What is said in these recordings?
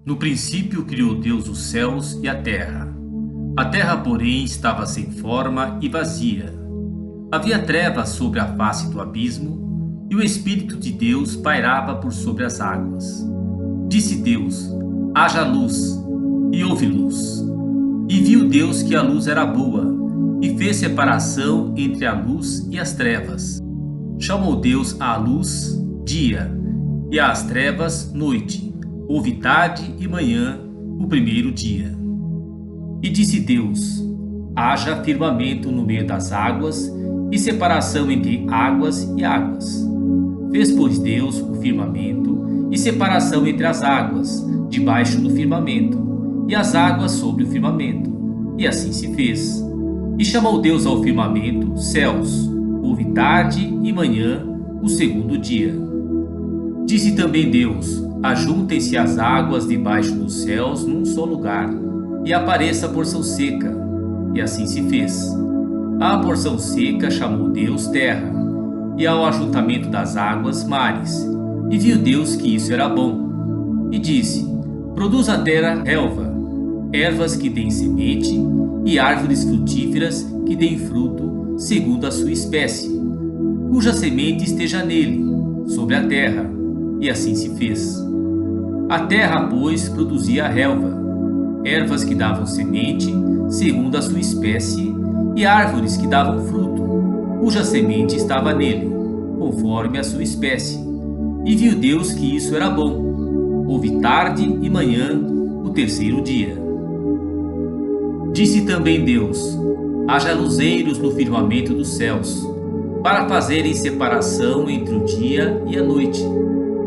No princípio criou Deus os céus e a terra. A terra, porém, estava sem forma e vazia. Havia trevas sobre a face do abismo, e o Espírito de Deus pairava por sobre as águas. Disse Deus: haja luz, e houve luz. E viu Deus que a luz era boa, e fez separação entre a luz e as trevas. Chamou Deus à luz dia, e às trevas noite. Houve tarde e manhã, o primeiro dia. E disse Deus: haja firmamento no meio das águas, e separação entre águas e águas. Fez, pois, Deus o firmamento, e separação entre as águas, debaixo do firmamento, e as águas sobre o firmamento. E assim se fez. E chamou Deus ao firmamento céus. Houve tarde e manhã, o segundo dia. Disse também Deus: ajuntem-se as águas debaixo dos céus num só lugar, e apareça a porção seca. E assim se fez. À porção seca chamou Deus terra, e ao ajuntamento das águas mares. E viu Deus que isso era bom. E disse: produz a terra relva, ervas que deem semente, e árvores frutíferas que deem fruto segundo a sua espécie, cuja semente esteja nele, sobre a terra. E assim se fez. A terra, pois, produzia a relva, ervas que davam semente, segundo a sua espécie, e árvores que davam fruto, cuja semente estava nele, conforme a sua espécie. E viu Deus que isso era bom. Houve tarde e manhã, o terceiro dia. Disse também Deus: haja luzeiros no firmamento dos céus, para fazerem separação entre o dia e a noite,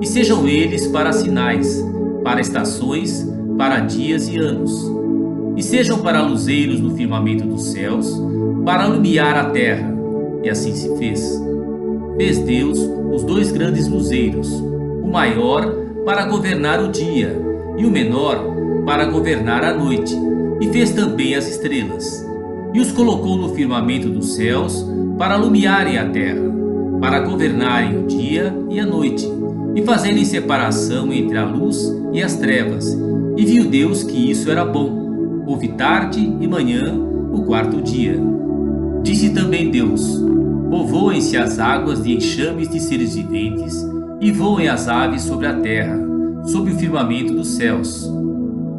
e sejam eles para sinais, para estações, para dias e anos. E sejam para luzeiros no firmamento dos céus, para alumiar a terra. E assim se fez. Fez Deus os dois grandes luzeiros, o maior para governar o dia, e o menor para governar a noite. E fez também as estrelas. E os colocou no firmamento dos céus para alumiarem a terra, para governarem o dia e a noite, e fazerem separação entre a luz e as trevas. E viu Deus que isso era bom. Houve tarde e manhã, o quarto dia. Disse também Deus: povoem-se as águas de enxames de seres viventes, e voem as aves sobre a terra, sob o firmamento dos céus.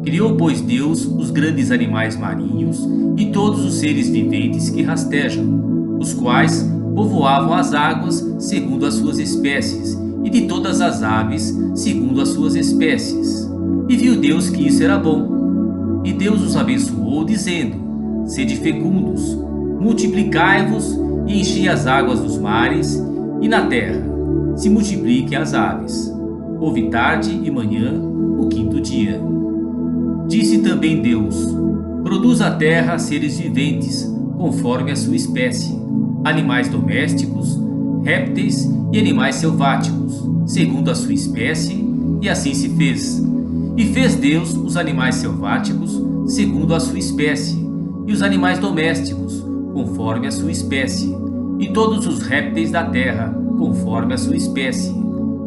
Criou, pois, Deus os grandes animais marinhos e todos os seres viventes que rastejam, os quais povoavam as águas segundo as suas espécies, e de todas as aves segundo as suas espécies. E viu Deus que isso era bom. E Deus os abençoou, dizendo: sede fecundos, multiplicai-vos e enchei as águas dos mares, e na terra se multipliquem as aves. Houve tarde e manhã, o quinto dia. Disse também Deus: produz a terra seres viventes, conforme a sua espécie, animais domésticos, répteis e animais selváticos, segundo a sua espécie. E assim se fez. E fez Deus os animais selváticos, segundo a sua espécie, e os animais domésticos, conforme a sua espécie, e todos os répteis da terra, conforme a sua espécie.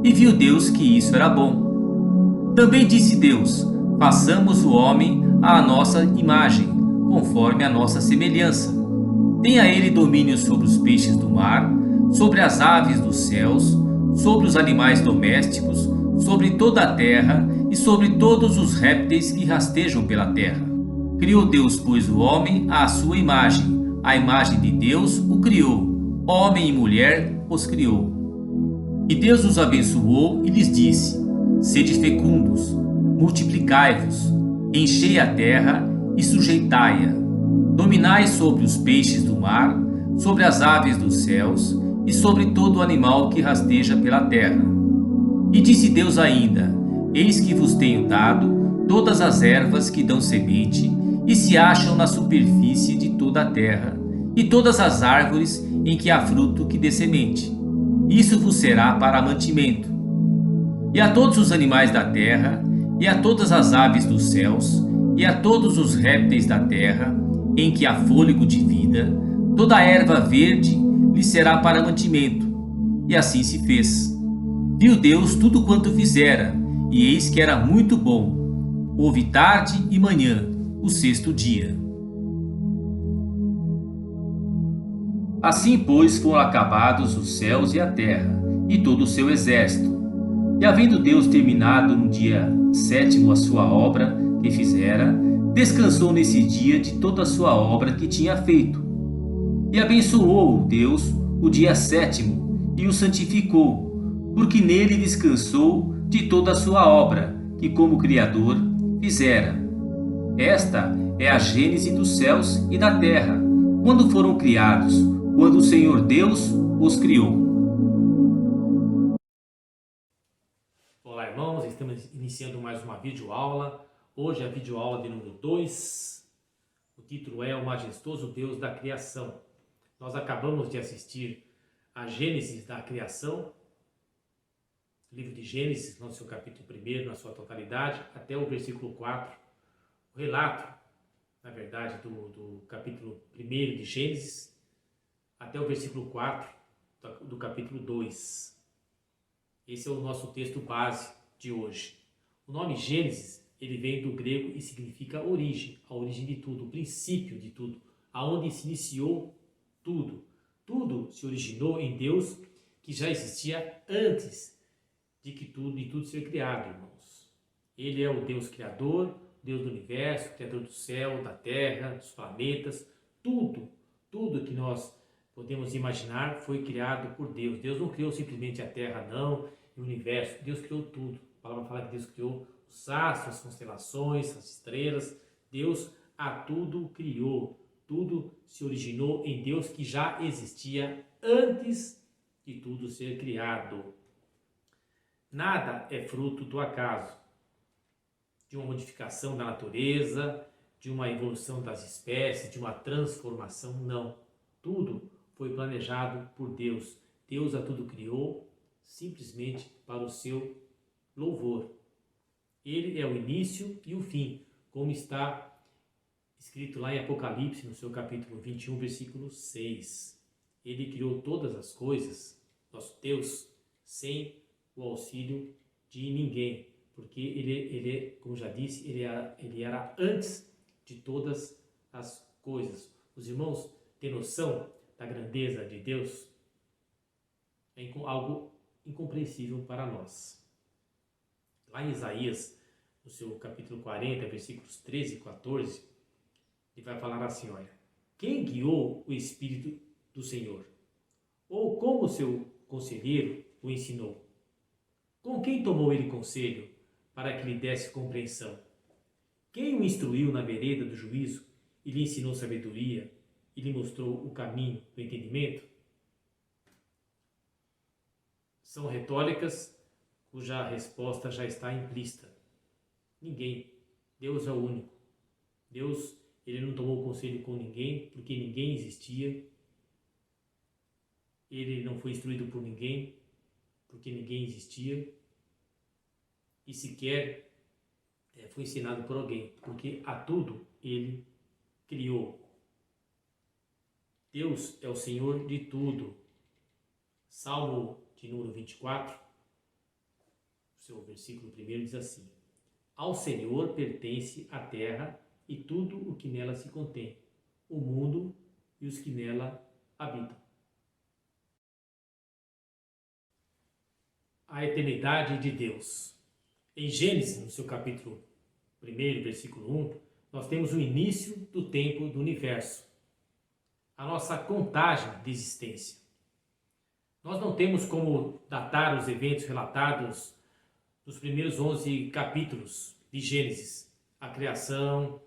E viu Deus que isso era bom. Também disse Deus: façamos o homem à nossa imagem, conforme a nossa semelhança. Tenha ele domínio sobre os peixes do mar, sobre as aves dos céus, sobre os animais domésticos, sobre toda a terra e sobre todos os répteis que rastejam pela terra. Criou Deus, pois, o homem à sua imagem. A imagem de Deus o criou. Homem e mulher os criou. E Deus os abençoou e lhes disse: sede fecundos, multiplicai-vos, enchei a terra e sujeitai-a. Dominai sobre os peixes do mar, sobre as aves dos céus e sobre todo o animal que rasteja pela terra. E disse Deus ainda: eis que vos tenho dado todas as ervas que dão semente e se acham na superfície de toda a terra, e todas as árvores em que há fruto que dê semente. Isso vos será para mantimento. E a todos os animais da terra, e a todas as aves dos céus, e a todos os répteis da terra, em que há fôlego de vida, toda a erva verde lhe será para mantimento. E assim se fez. Viu Deus tudo quanto fizera, e eis que era muito bom. Houve tarde e manhã, o sexto dia. Assim, pois, foram acabados os céus e a terra, e todo o seu exército. E havendo Deus terminado no dia sétimo a sua obra que fizera, descansou nesse dia de toda a sua obra que tinha feito. E abençoou Deus o dia sétimo e o santificou, porque nele descansou de toda a sua obra que como Criador fizera. Esta é a gênese dos céus e da terra, quando foram criados, quando o Senhor Deus os criou. Olá, irmãos, estamos iniciando mais uma videoaula. Hoje é a videoaula de número 2. O título é O Majestoso Deus da Criação. Nós acabamos de assistir a Gênesis da Criação, livro de Gênesis, no seu capítulo 1, na sua totalidade, até o versículo 4. O relato, na verdade, do capítulo 1 de Gênesis, até o versículo 4 do capítulo 2. Esse é o nosso texto base de hoje. O nome Gênesis, ele vem do grego e significa origem, a origem de tudo, o princípio de tudo, aonde se iniciou tudo. Tudo se originou em Deus, que já existia antes de tudo ser criado, irmãos. Ele é o Deus Criador, Deus do universo, Criador do céu, da terra, dos planetas, tudo que nós podemos imaginar foi criado por Deus. Deus não criou simplesmente a terra, não, e o universo. Deus criou tudo. A palavra fala que Deus criou os astros, as constelações, as estrelas. Deus a tudo criou. Tudo se originou em Deus que já existia antes de tudo ser criado. Nada é fruto do acaso, de uma modificação da natureza, de uma evolução das espécies, de uma transformação, não. Tudo foi planejado por Deus. Deus a tudo criou simplesmente para o seu louvor. Ele é o início e o fim, como está escrito lá em Apocalipse, no seu capítulo 21, versículo 6. Ele criou todas as coisas, nosso Deus, sem o auxílio de ninguém, porque ele como já disse, ele era antes de todas as coisas. Os irmãos têm noção da grandeza de Deus? É algo incompreensível para nós. Lá em Isaías, no seu capítulo 40, versículos 13 e 14, ele vai falar assim, olha: quem guiou o Espírito do Senhor? Ou como seu conselheiro o ensinou? Com quem tomou ele conselho para que lhe desse compreensão? Quem o instruiu na vereda do juízo e lhe ensinou sabedoria e lhe mostrou o caminho do entendimento? São retóricas cuja resposta já está implícita. Ninguém. Deus é o único. Deus, ele não tomou conselho com ninguém, porque ninguém existia. Ele não foi instruído por ninguém, porque ninguém existia. E sequer foi ensinado por alguém, porque a tudo ele criou. Deus é o Senhor de tudo. Salmo de número 24, seu versículo 1 diz assim: ao Senhor pertence a terra e tudo o que nela se contém, o mundo e os que nela habitam. A eternidade de Deus. Em Gênesis, no seu capítulo 1, versículo 1, nós temos o início do tempo do universo, a nossa contagem de existência. Nós não temos como datar os eventos relatados nos primeiros 11 capítulos de Gênesis: a criação,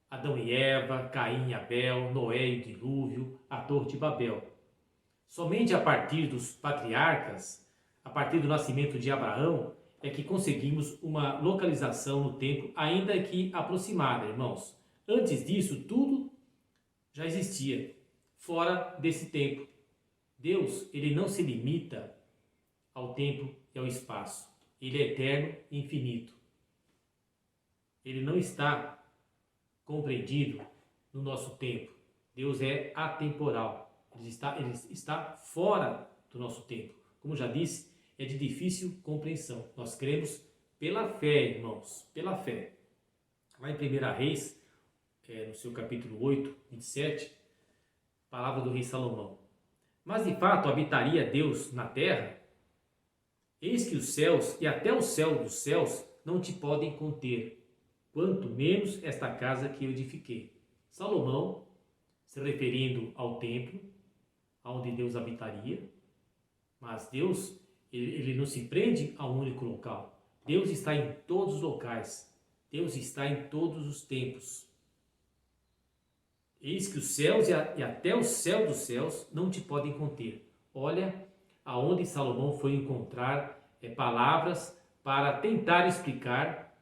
Adão e Eva, Caim e Abel, Noé e o dilúvio, a Torre de Babel. Somente a partir dos patriarcas, a partir do nascimento de Abraão, é que conseguimos uma localização no tempo, ainda que aproximada, irmãos. Antes disso, tudo já existia, fora desse tempo. Deus, ele não se limita ao tempo e ao espaço. Ele é eterno e infinito. Ele não está compreendido no nosso tempo. Deus é atemporal. Ele está fora do nosso tempo. Como já disse, é de difícil compreensão. Nós cremos pela fé, irmãos, pela fé. Lá em 1 Reis, no seu capítulo 8, 27, palavra do rei Salomão. Mas de fato habitaria Deus na terra? Eis que os céus e até o céu dos céus não te podem conter, quanto menos esta casa que eu edifiquei. Salomão, se referindo ao templo, onde Deus habitaria, mas Deus, ele não se prende a um único local. Deus está em todos os locais. Deus está em todos os tempos. Eis que os céus e até o céu dos céus não te podem conter. Olha aonde Salomão foi encontrar palavras para tentar explicar,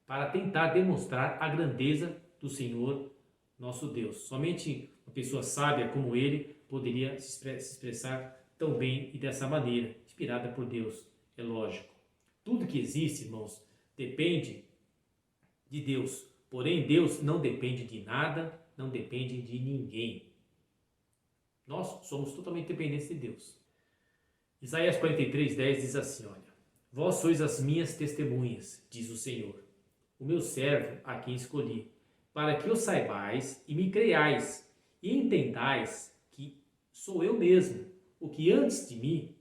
para tentar demonstrar a grandeza do Senhor nosso Deus. Somente uma pessoa sábia como ele poderia se expressar tão bem e dessa maneira, inspirada por Deus, é lógico. Tudo que existe, irmãos, depende de Deus. Porém, Deus não depende de nada, não depende de ninguém. Nós somos totalmente dependentes de Deus. Isaías 43:10 diz assim, olha: Vós sois as minhas testemunhas, diz o Senhor, o meu servo a quem escolhi, para que o saibais e me creiais, e entendais que sou eu mesmo, o que antes de mim,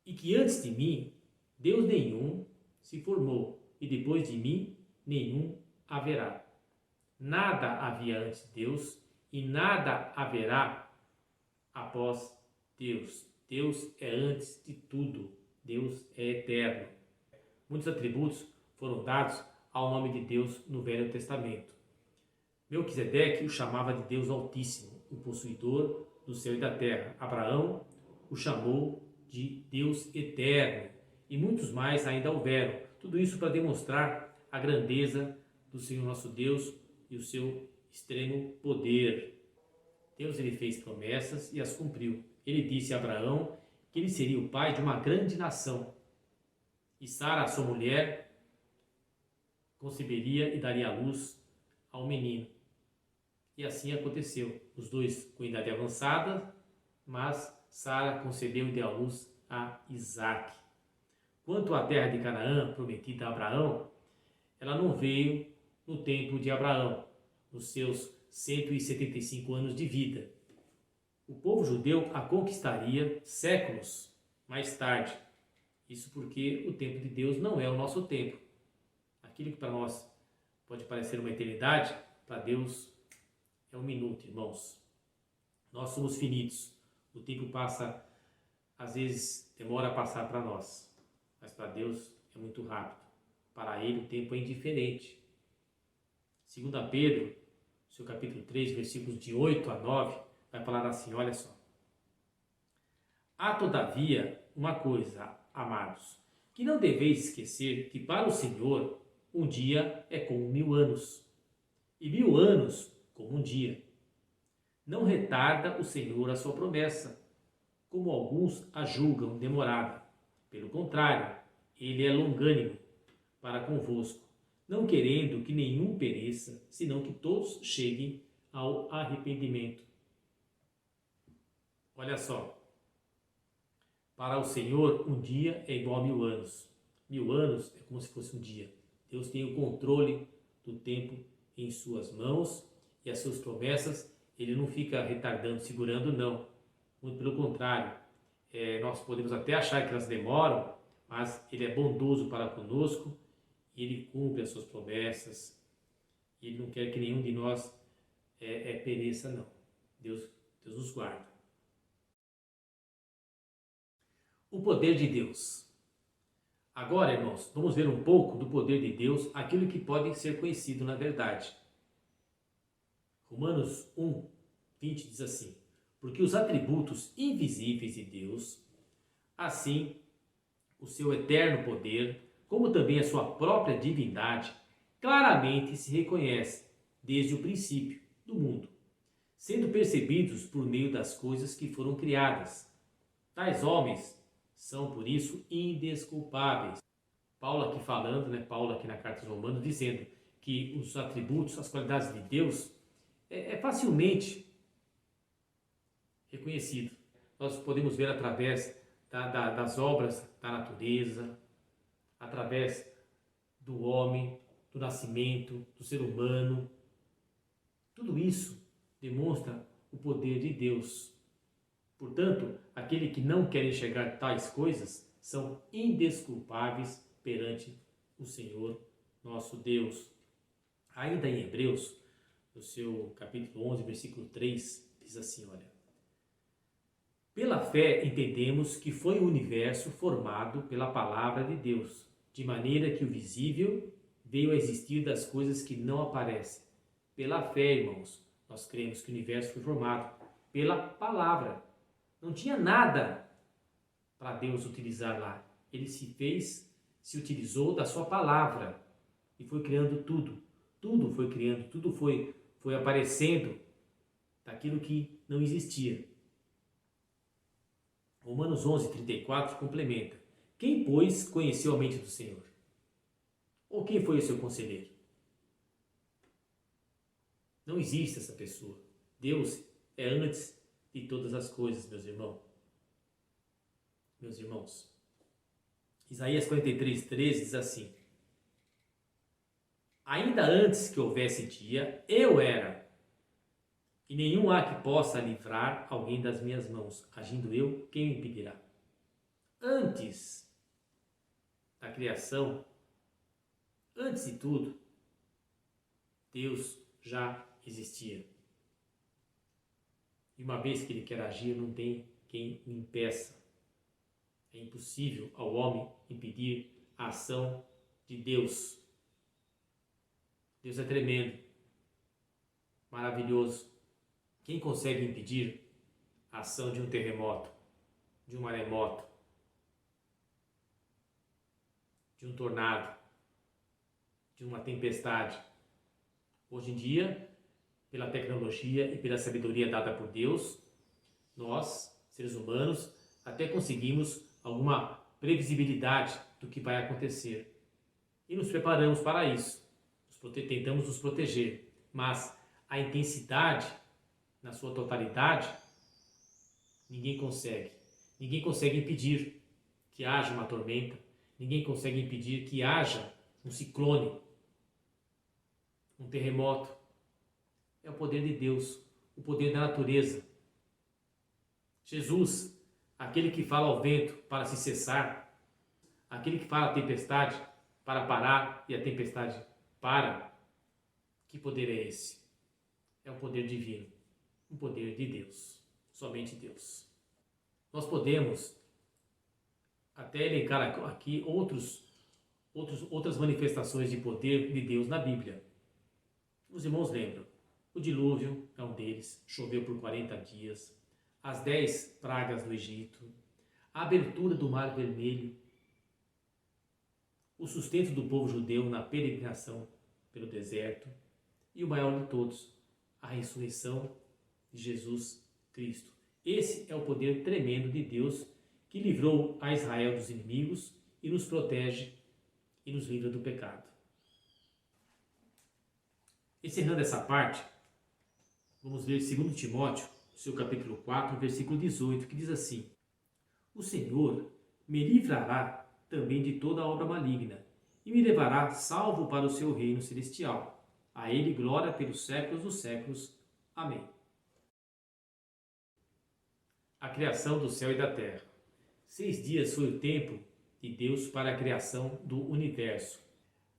e que antes de mim Deus nenhum se formou, e depois de mim nenhum haverá. Nada havia antes de Deus, e nada haverá após Deus. Deus é antes de tudo. Deus é eterno. Muitos atributos foram dados ao nome de Deus no Velho Testamento. Melquisedeque o chamava de Deus Altíssimo, o possuidor do céu e da terra. Abraão o chamou de Deus Eterno. E muitos mais ainda houveram. Tudo isso para demonstrar a grandeza do Senhor nosso Deus e o seu extremo poder. Deus ele fez promessas e as cumpriu. Ele disse a Abraão que ele seria o pai de uma grande nação. E Sara, sua mulher, conceberia e daria à luz ao menino. E assim aconteceu. Os dois com idade avançada, mas Sara concebeu e deu à luz a Isaque. Quanto à terra de Canaã, prometida a Abraão, ela não veio no tempo de Abraão, nos seus 175 anos de vida. O povo judeu a conquistaria séculos mais tarde. Isso porque o tempo de Deus não é o nosso tempo. Aquilo que para nós pode parecer uma eternidade, para Deus é um minuto, irmãos. Nós somos finitos. O tempo passa, às vezes demora a passar para nós, mas para Deus é muito rápido. Para Ele o tempo é indiferente. 2 Pedro, seu capítulo 3, versículos de 8 a 9, vai falar assim, olha só. Há todavia uma coisa, amados, que não deveis esquecer que para o Senhor um dia é como 1000 anos, e 1000 anos como um dia. Não retarda o Senhor a sua promessa, como alguns a julgam demorada. Pelo contrário, ele é longânimo para convosco, não querendo que nenhum pereça, senão que todos cheguem ao arrependimento. Olha só, para o Senhor um dia é igual a 1000 anos. 1000 anos é como se fosse um dia. Deus tem o controle do tempo em suas mãos e as suas promessas, ele não fica retardando, segurando, não. Muito pelo contrário, nós podemos até achar que elas demoram, mas ele é bondoso para conosco e ele cumpre as suas promessas. E ele não quer que nenhum de nós pereça, não. Deus nos guarda. O poder de Deus. Agora, irmãos, vamos ver um pouco do poder de Deus, aquilo que pode ser conhecido na verdade. Romanos 1, 20 diz assim: porque os atributos invisíveis de Deus, assim o seu eterno poder, como também a sua própria divindade, claramente se reconhece desde o princípio do mundo, sendo percebidos por meio das coisas que foram criadas. Tais homens são, por isso, indesculpáveis. Paulo aqui falando, Paulo aqui na carta aos Romanos, dizendo que os atributos, as qualidades de Deus é facilmente reconhecido. Nós podemos ver através das obras da natureza, através do homem, do do nascimento, do ser humano. Tudo isso demonstra o poder de Deus. Portanto, aquele que não quer enxergar tais coisas são indesculpáveis perante o Senhor nosso Deus. Ainda em Hebreus, no seu capítulo 11, versículo 3, diz assim, olha: pela fé entendemos que foi o universo formado pela palavra de Deus, de maneira que o visível veio a existir das coisas que não aparecem. Pela fé, irmãos, nós cremos que o universo foi formado pela palavra. Não tinha nada para Deus utilizar lá. Ele se utilizou da sua palavra e foi criando tudo. Tudo foi criando, tudo foi aparecendo daquilo que não existia. Romanos 11:34 complementa: quem, pois, conheceu a mente do Senhor? Ou quem foi o seu conselheiro? Não existe essa pessoa. Deus é antes de todas as coisas, meus irmãos. Meus irmãos. Isaías 43:13 diz assim: ainda antes que houvesse dia, eu era, e nenhum há que possa livrar alguém das minhas mãos. Agindo eu, quem o impedirá? Antes da criação, antes de tudo, Deus já existia. E uma vez que Ele quer agir, não tem quem o impeça. É impossível ao homem impedir a ação de Deus. Deus é tremendo, maravilhoso. Quem consegue impedir a ação de um terremoto, de um maremoto, de um tornado, de uma tempestade? Hoje em dia, pela tecnologia e pela sabedoria dada por Deus, nós, seres humanos, até conseguimos alguma previsibilidade do que vai acontecer. E nos preparamos para isso. Tentamos nos proteger. Mas a intensidade, na sua totalidade, ninguém consegue. Ninguém consegue impedir que haja uma tormenta. Ninguém consegue impedir que haja um ciclone, um terremoto. É o poder de Deus, o poder da natureza. Jesus, aquele que fala ao vento para se cessar, aquele que fala à tempestade para parar e a tempestade para. Que poder é esse? É um poder divino, um poder de Deus, somente Deus. Nós podemos até elencar aqui outras manifestações de poder de Deus na Bíblia. Os irmãos lembram, o dilúvio é um deles, choveu por 40 dias, as 10 pragas do Egito, a abertura do Mar Vermelho, o sustento do povo judeu na peregrinação pelo deserto e o maior de todos, a ressurreição de Jesus Cristo. Esse é o poder tremendo de Deus que livrou a Israel dos inimigos e nos protege e nos livra do pecado. Encerrando essa parte, vamos ler 2 Timóteo, seu capítulo 4, versículo 18, que diz assim: o Senhor me livrará também de toda obra maligna e me levará salvo para o seu reino celestial. A Ele glória pelos séculos dos séculos. Amém. A criação do céu e da terra. 6 dias foi o tempo de Deus para a criação do universo.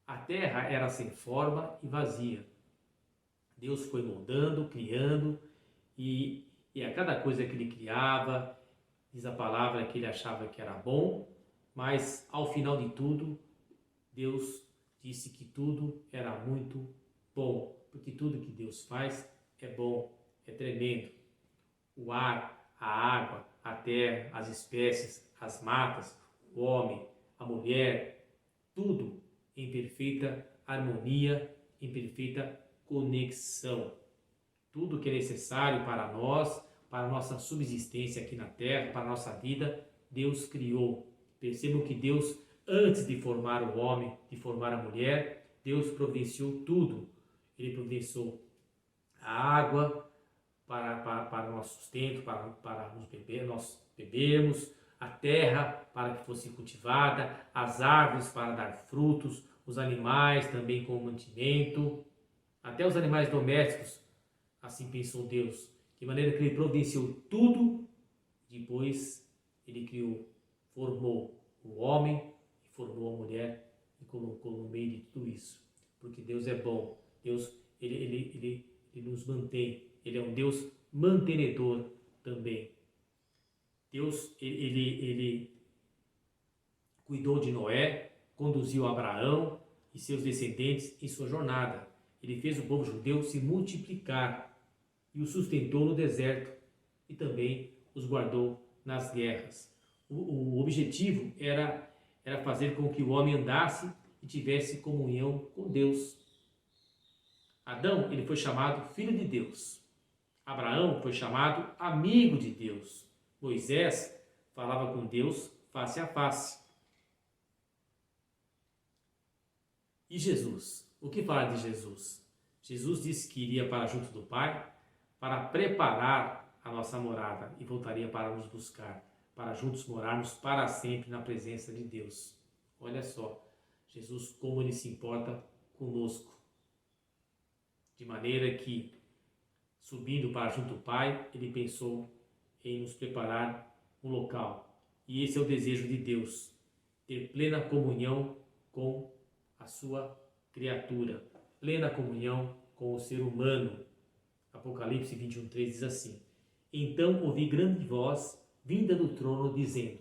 A terra era sem forma e vazia. Deus foi moldando, criando, e a cada coisa que Ele criava, diz a palavra que Ele achava que era bom, mas ao final de tudo, Deus disse que tudo era muito bom, porque tudo que Deus faz é bom, é tremendo. O ar, a água, a terra, as espécies, as matas, o homem, a mulher, tudo em perfeita harmonia, em perfeita conexão. Tudo que é necessário para nós, para a nossa subsistência aqui na terra, para a nossa vida, Deus criou. Percebam que Deus, antes de formar o homem, de formar a mulher, Deus providenciou tudo. Ele providenciou a água para o nosso sustento, para nós bebermos, a terra para que fosse cultivada, as árvores para dar frutos, os animais também como mantimento, até os animais domésticos, assim pensou Deus, de maneira que ele providenciou tudo, depois ele criou, formou o homem e formou a mulher e colocou no meio de tudo isso, porque Deus é bom, Deus ele nos mantém, ele é um Deus mantenedor também. Deus ele cuidou de Noé, conduziu Abraão e seus descendentes em sua jornada. Ele fez o povo judeu se multiplicar e o sustentou no deserto e também os guardou nas guerras. O objetivo era fazer com que o homem andasse e tivesse comunhão com Deus. Adão, ele foi chamado filho de Deus. Abraão foi chamado amigo de Deus. Moisés falava com Deus face a face. E Jesus? O que falar de Jesus? Jesus disse que iria para junto do Pai para preparar a nossa morada e voltaria para nos buscar, para juntos morarmos para sempre na presença de Deus. Olha só, Jesus como ele se importa conosco. De maneira que, subindo para junto do Pai, ele pensou em nos preparar um local. E esse é o desejo de Deus, ter plena comunhão com a sua criatura, plena comunhão com o ser humano. Apocalipse 21:3 diz assim: Então ouvi grande voz vinda do trono dizendo: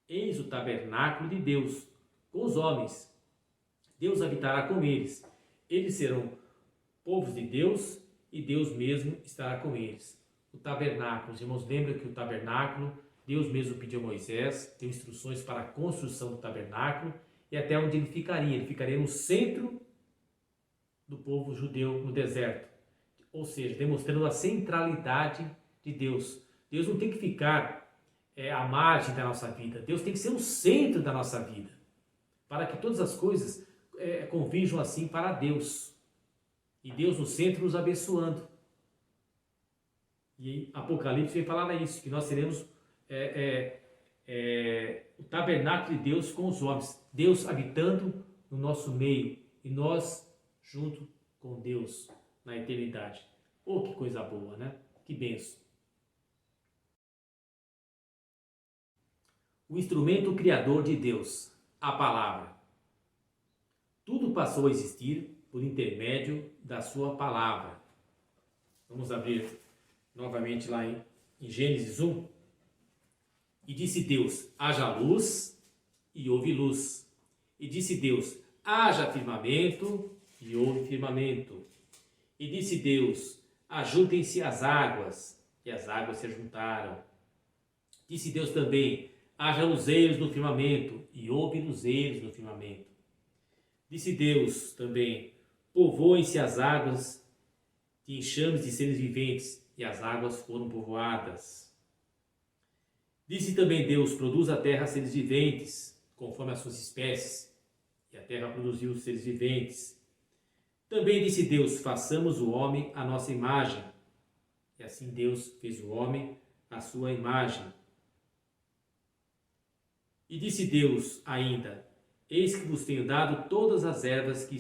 Eis o tabernáculo de Deus com os homens. Deus habitará com eles. Eles serão povos de Deus e Deus mesmo estará com eles. O tabernáculo, os irmãos lembram que o tabernáculo, Deus mesmo pediu a Moisés, deu instruções para a construção do tabernáculo e até onde ele ficaria no centro do povo judeu no deserto. Ou seja, demonstrando a centralidade de Deus. Deus não tem que ficar à margem da nossa vida, Deus tem que ser o centro da nossa vida, para que todas as coisas convirjam assim para Deus. E Deus no centro nos abençoando. E Apocalipse vem falar isso, que nós seremos o tabernáculo de Deus com os homens. Deus habitando no nosso meio e nós junto com Deus na eternidade. Oh, que coisa boa, né? Que benção. O instrumento criador de Deus, a palavra. Tudo passou a existir por intermédio da sua palavra. Vamos abrir novamente lá em Gênesis 1. E disse Deus, haja luz, e houve luz. E disse Deus, haja firmamento, e houve firmamento. E disse Deus, ajuntem-se as águas, e as águas se ajuntaram. Disse Deus também, haja luzeiros no firmamento, e houve luzeiros no firmamento. Disse Deus também, povoem-se as águas de enxames de seres viventes, e as águas foram povoadas. Disse também Deus, produz a terra seres viventes, conforme as suas espécies, e a terra produziu os seres viventes. Também disse Deus, façamos o homem à nossa imagem. E assim Deus fez o homem à sua imagem. E disse Deus ainda, eis que vos tenho dado todas as ervas que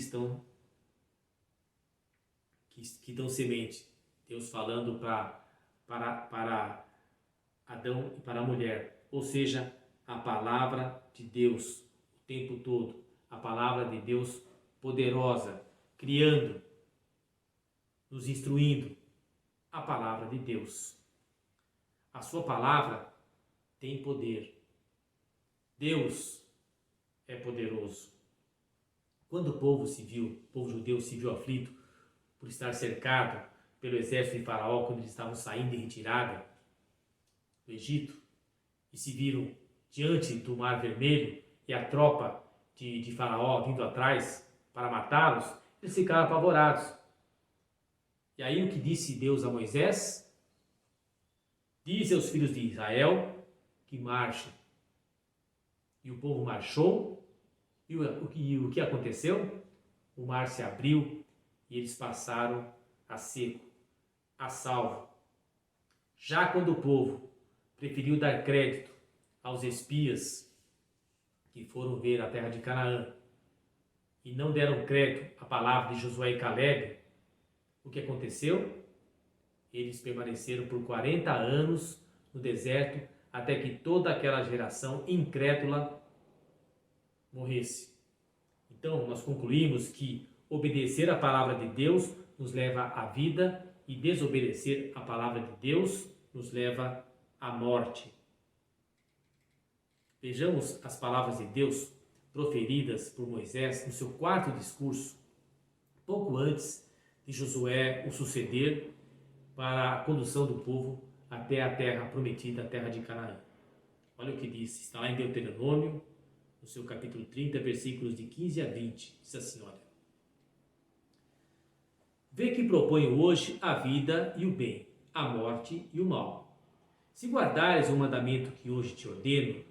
dão semente. Deus falando para Adão e para a mulher. Ou seja, a palavra de Deus o tempo todo. A palavra de Deus poderosa, criando, nos instruindo. A palavra de Deus. A sua palavra tem poder. Deus é poderoso. Quando o povo judeu se viu aflito por estar cercado pelo exército de Faraó, quando eles estavam saindo em retirada do Egito, e se viram diante do Mar Vermelho e a tropa de Faraó vindo atrás para matá-los, eles ficaram apavorados. E aí o que disse Deus a Moisés? Diz aos filhos de Israel que marchem. E o povo marchou, e o que aconteceu? O mar se abriu e eles passaram a seco, a salvo. Já quando o povo preferiu dar crédito aos espias que foram ver a terra de Canaã, e não deram crédito à palavra de Josué e Calebe, o que aconteceu? Eles permaneceram por 40 anos no deserto até que toda aquela geração incrédula morresse. Então, nós concluímos que obedecer à palavra de Deus nos leva à vida e desobedecer à palavra de Deus nos leva à morte. Vejamos as palavras de Deus proferidas por Moisés no seu quarto discurso, pouco antes de Josué o suceder para a condução do povo até a terra prometida, a terra de Canaã. Olha o que diz, está lá em Deuteronômio, no seu capítulo 30, versículos de 15 a 20, diz assim, olha: Vê que proponho hoje a vida e o bem, a morte e o mal. Se guardares o mandamento que hoje te ordeno,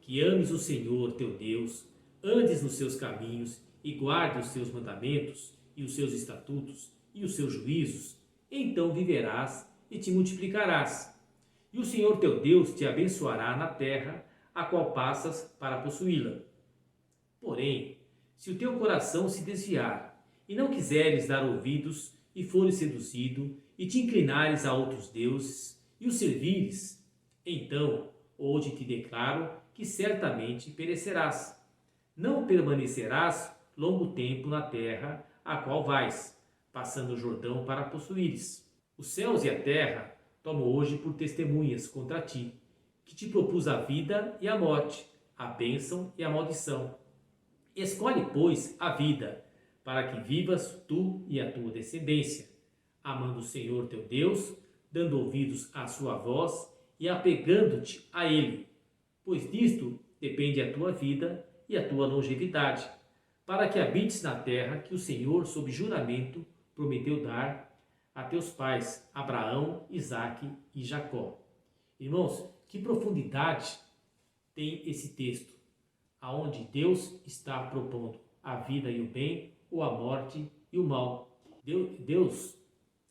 que ames o Senhor teu Deus, andes nos seus caminhos e guardes os seus mandamentos e os seus estatutos e os seus juízos, então viverás e te multiplicarás. E o Senhor teu Deus te abençoará na terra a qual passas para possuí-la. Porém, se o teu coração se desviar e não quiseres dar ouvidos e fores seduzido e te inclinares a outros deuses e os servires, então hoje te declaro que certamente perecerás. Não permanecerás longo tempo na terra a qual vais, passando o Jordão para possuíres. Os céus e a terra tomo hoje por testemunhas contra ti, que te propus a vida e a morte, a bênção e a maldição. Escolhe, pois, a vida, para que vivas tu e a tua descendência, amando o Senhor teu Deus, dando ouvidos à sua voz e apegando-te a Ele, pois disto depende a tua vida e a tua longevidade, para que habites na terra que o Senhor, sob juramento, prometeu dar a teus pais, Abraão, Isaque e Jacó. Irmãos, que profundidade tem esse texto, aonde Deus está propondo a vida e o bem, ou a morte e o mal. Deus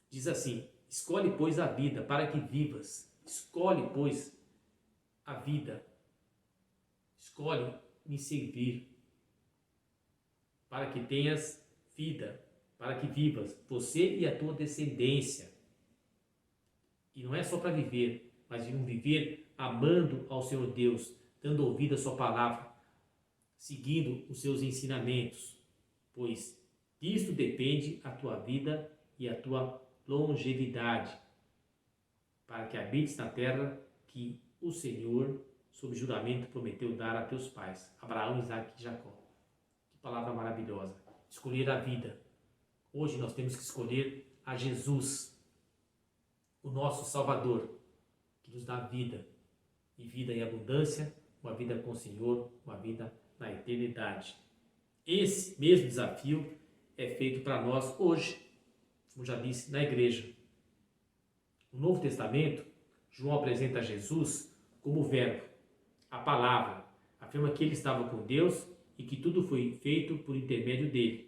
diz assim: escolhe, pois, a vida para que vivas. Escolhe, pois, a vida. Escolhe me servir para que tenhas vida, para que vivas, você e a tua descendência. E não é só para viver, mas viver amando ao Senhor Deus, dando ouvido à sua palavra, seguindo os seus ensinamentos, pois disto depende a tua vida e a tua longevidade, para que habites na terra que o Senhor, sob juramento, prometeu dar a teus pais, Abraão, Isaque e Jacó. Que palavra maravilhosa! Escolher a vida. Hoje nós temos que escolher a Jesus, o nosso Salvador, que nos dá vida, e vida em abundância, uma vida com o Senhor, uma vida na eternidade. Esse mesmo desafio é feito para nós hoje, como já disse, na igreja. No Novo Testamento, João apresenta Jesus como o Verbo, a palavra, afirma que ele estava com Deus e que tudo foi feito por intermédio dele.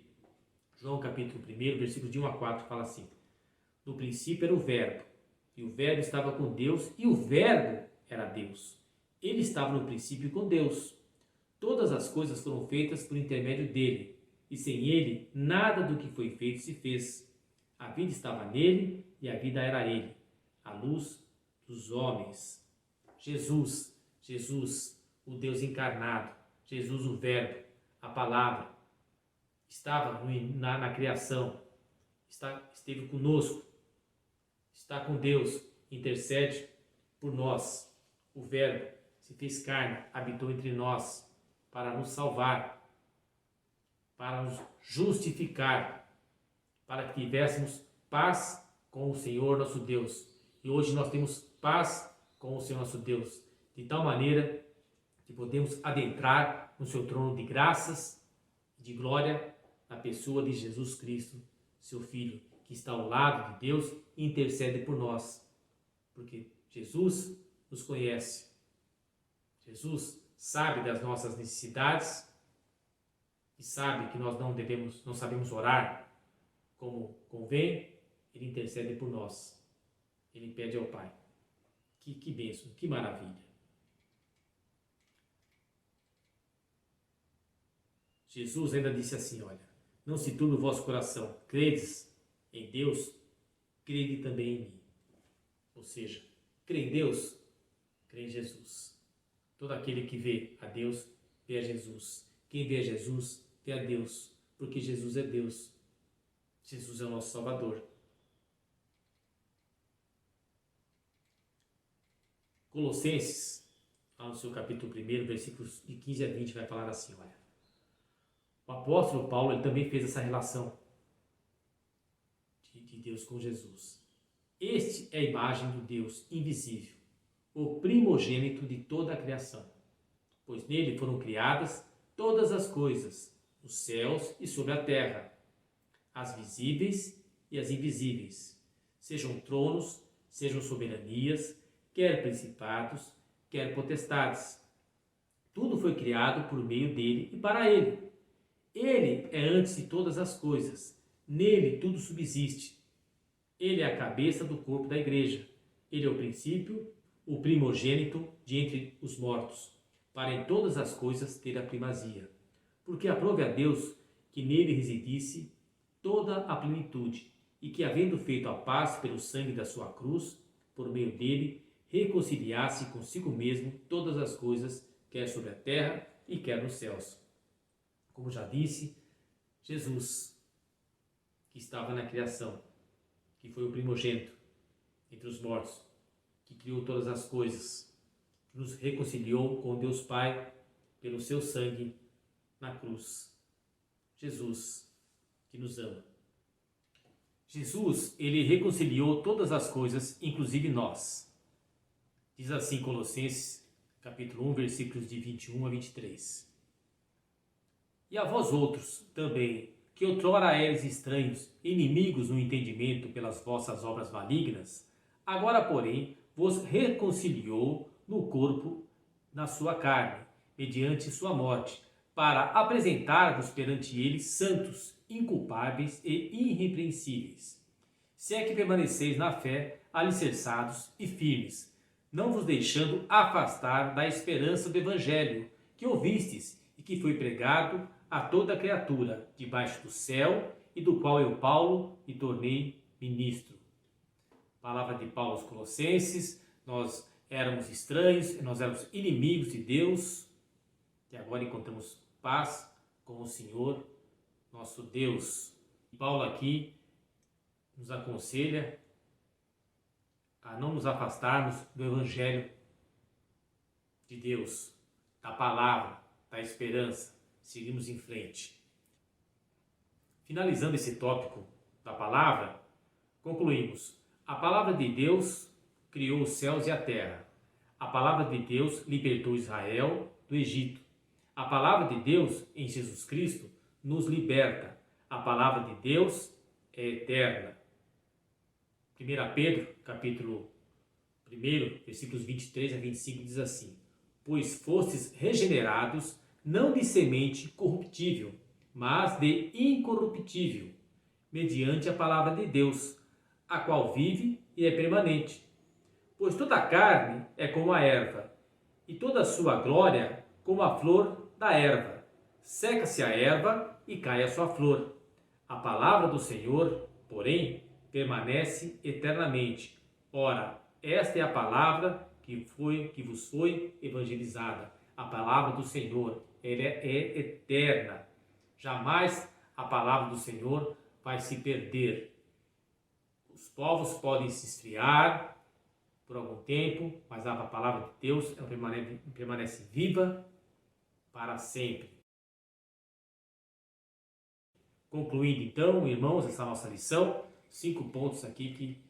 João capítulo 1, versículos de 1 a 4 fala assim: no princípio era o Verbo, e o Verbo estava com Deus, e o Verbo era Deus. Ele estava no princípio com Deus. Todas as coisas foram feitas por intermédio dele, e sem ele nada do que foi feito se fez. A vida estava nele, e a vida era ele, a luz dos homens. Jesus, o Deus encarnado, Jesus o Verbo, a palavra, estava na criação, esteve conosco, está com Deus, intercede por nós. O Verbo se fez carne, habitou entre nós para nos salvar, para nos justificar, para que tivéssemos paz com o Senhor nosso Deus. E hoje nós temos paz com o Senhor nosso Deus, de tal maneira que podemos adentrar no seu trono de graças e de glória na pessoa de Jesus Cristo, seu Filho, que está ao lado de Deus e intercede por nós, porque Jesus nos conhece. Jesus sabe das nossas necessidades e sabe que nós não sabemos orar como convém. Ele intercede por nós. Ele pede ao Pai. Que bênção, que maravilha. Jesus ainda disse assim, olha, não se turbe o vosso coração, credes em Deus, crede também em mim. Ou seja, crê em Deus, crê em Jesus. Todo aquele que vê a Deus, vê a Jesus. Quem vê a Jesus, vê a Deus, porque Jesus é Deus. Jesus é o nosso Salvador. Colossenses, lá no seu capítulo 1, versículos de 15 a 20, vai falar assim, olha. O apóstolo Paulo, ele também fez essa relação de Deus com Jesus. Este é a imagem do Deus invisível, o primogênito de toda a criação, pois nele foram criadas todas as coisas, nos céus e sobre a terra, as visíveis e as invisíveis, sejam tronos, sejam soberanias, quer principados, quer potestades. Tudo foi criado por meio dele e para ele. Ele é antes de todas as coisas, nele tudo subsiste. Ele é a cabeça do corpo da igreja. Ele é o princípio, o primogênito de entre os mortos, para em todas as coisas ter a primazia. Porque aprove a Deus que nele residisse toda a plenitude, e que, havendo feito a paz pelo sangue da sua cruz, por meio dele, reconciliasse consigo mesmo todas as coisas, quer sobre a terra e quer nos céus. Como já disse, Jesus, que estava na criação, que foi o primogênito entre os mortos, que criou todas as coisas, que nos reconciliou com Deus Pai pelo seu sangue na cruz. Jesus, que nos ama. Jesus, ele reconciliou todas as coisas, inclusive nós. Diz assim Colossenses, capítulo 1, versículos de 21 a 23. E a vós outros também, que outrora eres estranhos, inimigos no entendimento pelas vossas obras malignas, agora, porém, vos reconciliou no corpo, na sua carne, mediante sua morte, para apresentar-vos perante ele santos, inculpáveis e irrepreensíveis. Se é que permaneceis na fé, alicerçados e firmes, não vos deixando afastar da esperança do Evangelho, que ouvistes e que foi pregado a toda criatura, debaixo do céu, e do qual eu, Paulo, me tornei ministro. Palavra de Paulo aos Colossenses, nós éramos estranhos, nós éramos inimigos de Deus, e agora encontramos paz com o Senhor, nosso Deus. Paulo aqui nos aconselha a não nos afastarmos do Evangelho de Deus, da palavra, da esperança. Seguimos em frente. Finalizando esse tópico da palavra, concluímos. A palavra de Deus criou os céus e a terra. A palavra de Deus libertou Israel do Egito. A palavra de Deus em Jesus Cristo nos liberta. A palavra de Deus é eterna. 1 Pedro, capítulo 1, versículos 23 a 25, diz assim: Pois fostes regenerados, não de semente corruptível, mas de incorruptível, mediante a palavra de Deus, a qual vive e é permanente. Pois toda a carne é como a erva, e toda a sua glória como a flor da erva. Seca-se a erva e cai a sua flor. A palavra do Senhor, porém, permanece eternamente. Ora, esta é a palavra que vos foi evangelizada. A palavra do Senhor, ela é eterna. Jamais a palavra do Senhor vai se perder. Os povos podem se esfriar por algum tempo, mas a palavra de Deus ela permanece viva para sempre. Concluindo então, irmãos, essa nossa lição, 5 pontos aqui que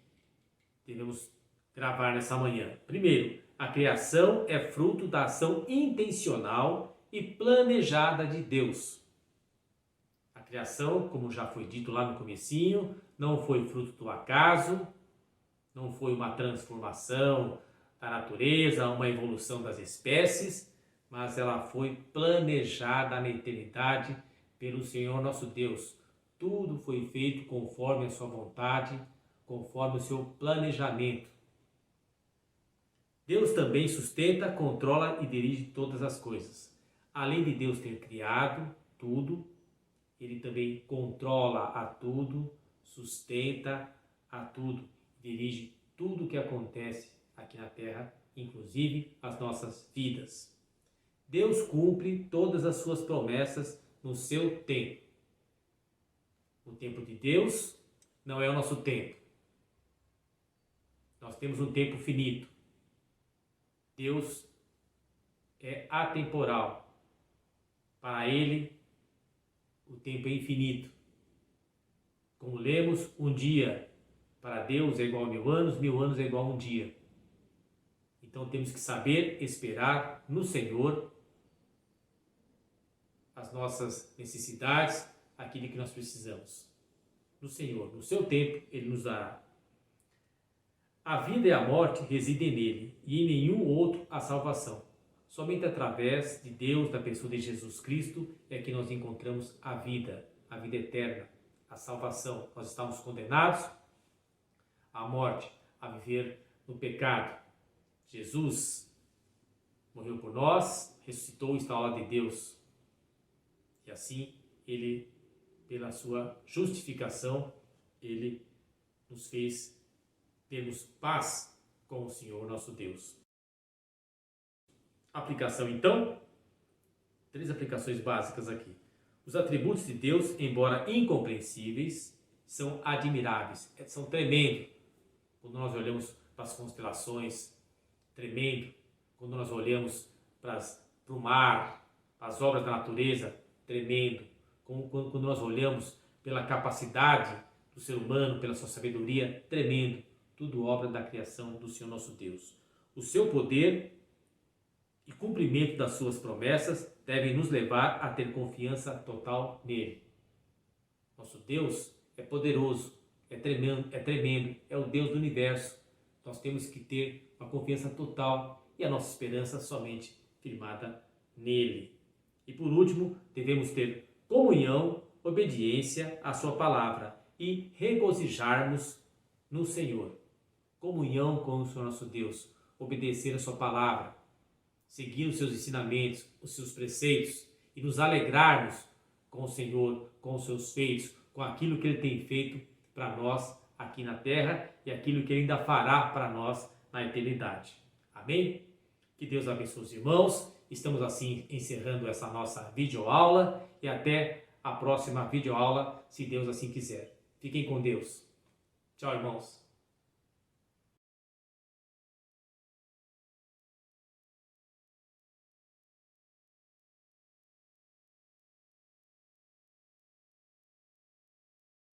devemos gravar nessa manhã. Primeiro, a criação é fruto da ação intencional e planejada de Deus. A criação, como já foi dito lá no comecinho, não foi fruto do acaso, não foi uma transformação da natureza, uma evolução das espécies, mas ela foi planejada na eternidade pelo Senhor nosso Deus. Tudo foi feito conforme a sua vontade, conforme o seu planejamento. Deus também sustenta, controla e dirige todas as coisas. Além de Deus ter criado, tudo, Ele também controla a tudo, sustenta a tudo, dirige tudo o que acontece aqui na Terra, inclusive as nossas vidas. Deus cumpre todas as suas promessas no seu tempo. O tempo de Deus não é o nosso tempo. Nós temos um tempo finito. Deus é atemporal. Para Ele, o tempo é infinito. Como lemos, um dia para Deus é igual a 1000 anos é igual a um dia. Então temos que saber esperar no Senhor as nossas necessidades, aquilo que nós precisamos. No Senhor, no seu tempo, Ele nos dará. A vida e a morte residem nele, e em nenhum outro a salvação. Somente através de Deus, da pessoa de Jesus Cristo, é que nós encontramos a vida eterna, a salvação. Nós estamos condenados à morte, a viver no pecado. Jesus morreu por nós, ressuscitou e está ao lado de Deus. E assim, Ele, pela sua justificação, Ele nos fez termos paz com o Senhor nosso Deus. Aplicação então, 3 aplicações básicas aqui. Os atributos de Deus, embora incompreensíveis, são admiráveis, são tremendos. Quando nós olhamos para as constelações, tremendo. Quando nós olhamos para o mar, para as obras da natureza, tremendo. Quando nós olhamos pela capacidade do ser humano, pela sua sabedoria, tremendo. Tudo obra da criação do Senhor nosso Deus. O seu poder e cumprimento das suas promessas devem nos levar a ter confiança total nele. Nosso Deus é poderoso, é tremendo, é o Deus do universo. Nós temos que ter uma confiança total e a nossa esperança somente firmada nele. E por último, devemos ter comunhão, obediência à sua palavra e regozijarmos no Senhor. Comunhão com o Senhor nosso Deus, obedecer a sua palavra, seguir os seus ensinamentos, os seus preceitos e nos alegrarmos com o Senhor, com os seus feitos, com aquilo que Ele tem feito para nós aqui na terra e aquilo que Ele ainda fará para nós na eternidade. Amém? Que Deus abençoe os irmãos. Estamos assim encerrando essa nossa videoaula e até a próxima videoaula, se Deus assim quiser. Fiquem com Deus. Tchau, irmãos.